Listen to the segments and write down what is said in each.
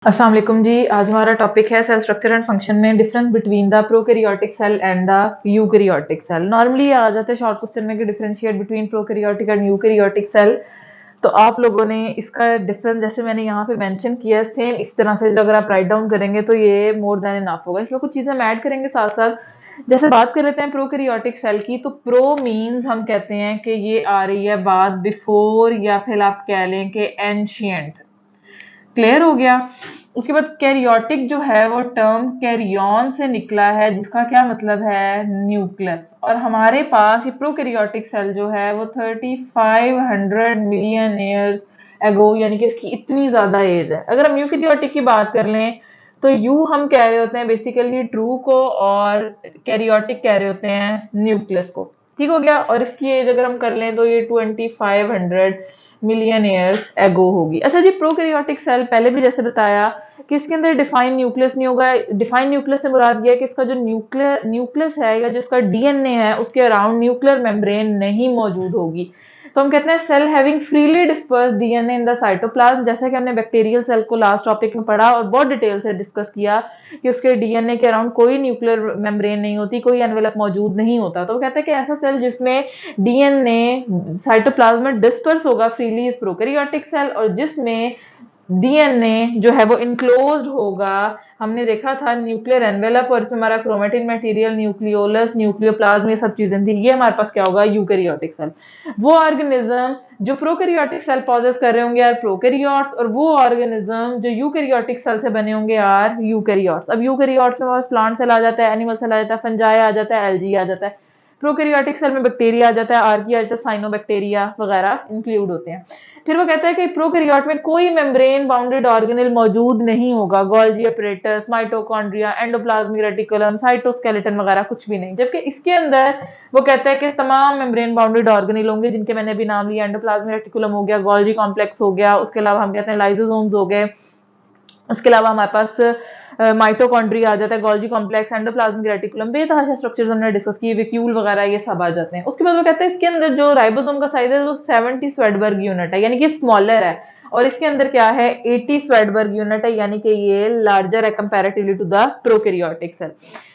अस्सलाम वालेकुम जी। आज हमारा टॉपिक है सेल स्ट्रक्चर एंड फंक्शन में difference between the prokaryotic cell and the eukaryotic cell. Normally आ जाते हैं शॉर्ट क्वेश्चन में कि differentiate between prokaryotic and eukaryotic cell. तो आप लोगों ने इसका डिफरेंस जैसे मैंने यहाँ पे मेंशन किया सेम इस तरह से अगर आप राइट डाउन करेंगे तो ये मोर देन इनफ होगा। इसमें कुछ चीजें हम ऐड करेंगे साथ साथ। जैसे बात कर लेते हैं प्रोकैरियोटिक सेल की, तो प्रो मीन्स हम कहते हैं कि ये आ रही है बात बिफोर या फिर आप कह लें कि एंशियंट। क्लियर हो गया। उसके बाद कैरियोटिक जो है वो टर्म कैरियन से निकला है जिसका क्या मतलब है न्यूक्लियस। और हमारे पास ये प्रोकैरियोटिक सेल जो है वो 3500 मिलियन ईयर्स एगो, यानी कि इसकी इतनी ज्यादा एज है। अगर हम यूकैरियोटिक की बात कर लें तो यू हम कह रहे होते हैं बेसिकली ट्रू को, और कैरियोटिक कह रहे होते हैं न्यूक्लियस को। ठीक हो गया। और इसकी एज अगर हम कर लें तो ये 2500 मिलियन ईयर्स एगो होगी। अच्छा जी, प्रोकैरियोटिक सेल पहले भी जैसे बताया कि इसके अंदर डिफाइन न्यूक्लियस नहीं होगा। डिफाइन न्यूक्लियस से मुराद ये है कि इसका जो न्यूक्लियस है या जो इसका डीएनए है उसके अराउंड न्यूक्लियर मेम्ब्रेन नहीं मौजूद होगी। तो हम कहते हैं cell having freely disperse DNA in the cytoplasm. जैसा कि हमने बैक्टीरियल सेल को लास्ट टॉपिक में पढ़ा और बहुत डिटेल से डिस्कस किया कि उसके डीएनए के अराउंड कोई न्यूक्लियर मेम्ब्रेन नहीं होती, कोई एनवेलप मौजूद नहीं होता। तो वो कहते हैं कि ऐसा सेल जिसमें डीएनए साइटोप्लाज्म में डिस्पर्स होगा फ्रीली इज प्रोकैरियोटिक सेल, और जिसमें डीएनए जो है वो इनक्लोज्ड होगा। हमने देखा था न्यूक्लियर एनवेलप, और इसमें हमारा क्रोमेटिन मटेरियल, न्यूक्लियोलस, न्यूक्लियोप्लाज्म, ये सब चीजें थी। ये हमारे पास क्या होगा यूकैरियोटिक सेल। वो ऑर्गेनिज्म जो प्रोकैरियोटिक सेल पॉजेस कर रहे होंगे आर प्रोकैरियोट्स, और वो ऑर्गेनिज्म जो यूकैरियोटिक सेल से बने होंगे आर यूकैरियोट्स। अब यूकैरियोट्स में हमारे पास प्लांट सेल आ जाता है, एनिमल सेल आ जाता है, फंजाई आ जाता है, एल्गी आ जाता है। प्रोकैरियोटिक सेल में बैक्टीरिया आ जाता है, आर्की आ जाता है, साइनोबैक्टीरिया वगैरह इंक्लूड होते हैं। फिर वो कहता है कि प्रोकैरियोट में कोई मेम्ब्रेन बाउंडेड ऑर्गेनेल मौजूद नहीं होगा। Golgi apparatus, mitochondria, endoplasmic reticulum, cytoskeleton वगैरह कुछ भी नहीं। जबकि इसके अंदर वो कहता है कि तमाम मेम्ब्रेन बाउंडेड ऑर्गेनेल होंगे, जिनके मैंने भी नाम लिया। एंडोप्लाज्मिक रेटिकुलम हो गया, गोल्जी कॉम्प्लेक्स हो गया, उसके अलावा हम कहते हैं लाइसोसोम्स हो गए, उसके अलावा हमारे पास माइटोकॉन्ड्रिया आ जाता है, गोल्जी कॉम्प्लेक्स, एंडोप्लाज्मिक रेटिकुलम, बेतहाशा स्ट्रक्चर्स हमने डिस्कस किए, वैक्यूल वगैरह ये सब आ जाते हैं। उसके बाद वो कहते हैं इसके अंदर जो राइबोसोम का साइज है वो 70 स्वेडबर्ग यूनिट है, यानी कि स्मॉलर है। और इसके अंदर क्या है 80 स्वेडबर्ग यूनिट है, यानी कि ये लार्जर है comparatively to the prokaryotic cell.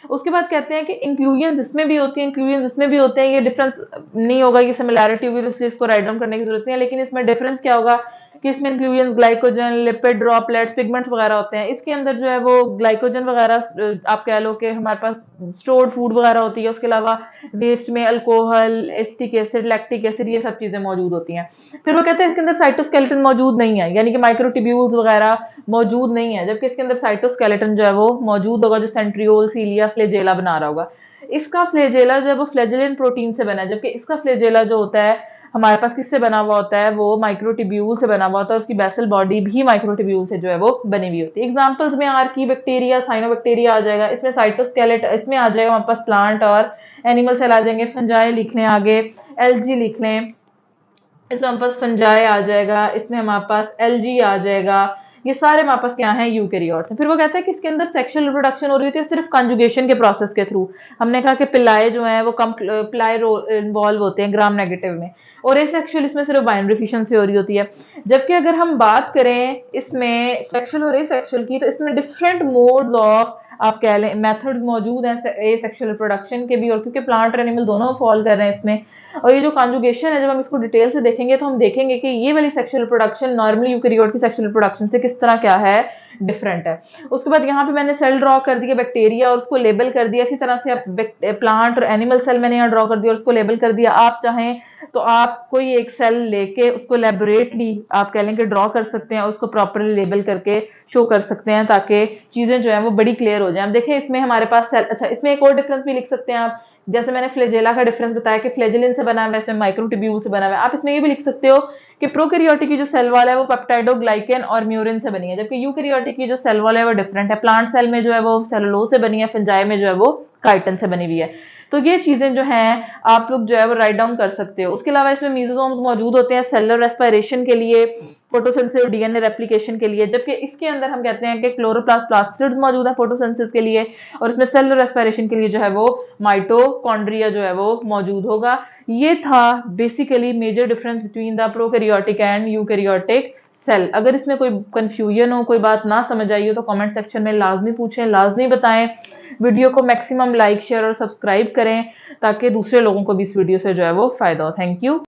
उसके बाद कहते हैं कि इंक्लूजन जिसमें भी होती है, इंक्लूजन जिसमें भी होते हैं, ये डिफरेंस नहीं होगा, ये सिमिलैरिटी होगी तो इसलिए इसको राइट डाउन करने की जरूरत नहीं है। लेकिन इसमें डिफरेंस क्या होगा कि इसमें inclusion glycogen, lipid droplets, pigments वगैरह होते हैं। इसके अंदर जो है वो ग्लाइकोजन वगैरह आप कह लो कि हमारे पास स्टोर्ड फूड वगैरह होती है। उसके अलावा वेस्ट में alcohol, acetic acid, lactic acid, ये सब चीजें मौजूद होती हैं। फिर वो कहते हैं इसके अंदर साइटोस्केलेटन मौजूद नहीं है, यानी कि माइक्रोट्यूब्यूल्स वगैरह मौजूद नहीं है। जबकि इसके अंदर साइटोस्केलेटन जो है वो मौजूद होगा, जो सेंट्रियोल, सीलिया, फ्लेजेला बना रहा होगा। इसका फ्लेजेला जो है वो फ्लेजेलिन प्रोटीन से बना है, जबकि इसका फ्लेजेला जो होता है हमारे पास किससे बना हुआ होता है, वो माइक्रोट्यूब्यूल से बना हुआ होता है। उसकी बेसल बॉडी भी माइक्रोट्यूब्यूल से जो है वो बनी हुई होती है। एग्जांपल्स में आर्की बैक्टीरिया, साइनोबैक्टीरिया आ जाएगा, इसमें साइटोस्केलेटन, इसमें आ जाएगा हमारे पास प्लांट और एनिमल सेल आ जाएंगे। फंजाई लिख लें आगे, एल्गी लिख लें, इसमें हमारे पास फंजाई आ जाएगा, इसमें हमारे पास एल्गी आ जाएगा। ये सारे हमारे पास क्या है यूकैरियोट्स हैं। फिर वो कहता है कि इसके अंदर सेक्सुअल रिप्रोडक्शन हो रही होती है सिर्फ कंजुगेशन के प्रोसेस के थ्रू। हमने कहा कि पिलाए जो है वो कम पिलाए इन्वॉल्व होते हैं ग्राम नेगेटिव में, और एसेक्सुअल इसमें सिर्फ बाइनरी फिशन से हो रही होती है। जबकि अगर हम बात करें इसमें सेक्सुअल और एसेक्सुअल की, तो इसमें डिफरेंट मोड्स ऑफ आप कह लें मेथड्स मौजूद हैं एसेक्सुअल रिप्रोडक्शन के भी, और क्योंकि प्लांट और एनिमल दोनों फॉल कर रहे हैं इसमें। और ये जो कॉन्जुगेशन है, जब हम इसको डिटेल से देखेंगे तो हम देखेंगे कि ये वाली सेक्सुअल रिप्रोडक्शन नॉर्मली यूकैरियोट की सेक्सुअल रिप्रोडक्शन से किस तरह क्या है डिफरेंट है। उसके बाद यहाँ पे मैंने सेल ड्रॉ कर दिया बैक्टीरिया और उसको लेबल कर दिया। इसी तरह से आप प्लांट और एनिमल सेल मैंने यहाँ ड्रॉ कर दिया और उसको लेबल कर दिया। आप चाहें तो आप कोई एक सेल लेके उसको लेबोरेटली आप कह लें कि ड्रॉ कर सकते हैं, उसको प्रॉपरली लेबल करके शो कर सकते हैं ताकि चीजें जो है वो बड़ी क्लियर हो जाए। अब देखें इसमें हमारे पास सेल, अच्छा इसमें एक और डिफरेंस भी लिख सकते हैं आप। जैसे मैंने फ्लेजेला का डिफरेंस बताया कि फ्लेजेलिन से बना है, इसमें माइक्रोट्यूब्यूल से बना हुआ है। आप इसमें ये भी लिख सकते हो कि प्रोकैरियोटिक की जो सेल वॉल है वो पेप्टाइडोग्लाइकन और म्यूरिन से बनी है, जबकि यूकैरियोटिक की जो सेल वॉल है वो डिफरेंट है। प्लांट सेल में जो है वो सेलुलोज से बनी है, फंजाई में जो है वो काइटिन से बनी हुई है। तो ये चीजें जो हैं आप लोग जो है वो राइट डाउन कर सकते हो। उसके अलावा इसमें मीजोसोम्स मौजूद होते हैं सेलुलर रेस्पिरेशन के लिए, फोटोसिंथेसिस, डीएनए रेप्लिकेशन के लिए। जबकि इसके अंदर हम कहते हैं कि क्लोरोप्लास्ट प्लास्टिड्स मौजूद है फोटोसिंथेसिस के लिए, और इसमें सेलुलर रेस्पिरेशन के लिए जो है वो माइटोकॉन्ड्रिया जो है वो मौजूद होगा। ये था basically major difference between the prokaryotic and eukaryotic cell. अगर इसमें कोई कंफ्यूजन हो, कोई बात ना समझ आई हो तो कमेंट सेक्शन में लाजमी पूछें, लाजमी बताएं। वीडियो को मैक्सिमम लाइक शेयर और सब्सक्राइब करें ताकि दूसरे लोगों को भी इस वीडियो से जो है वो फायदा हो। Thank you.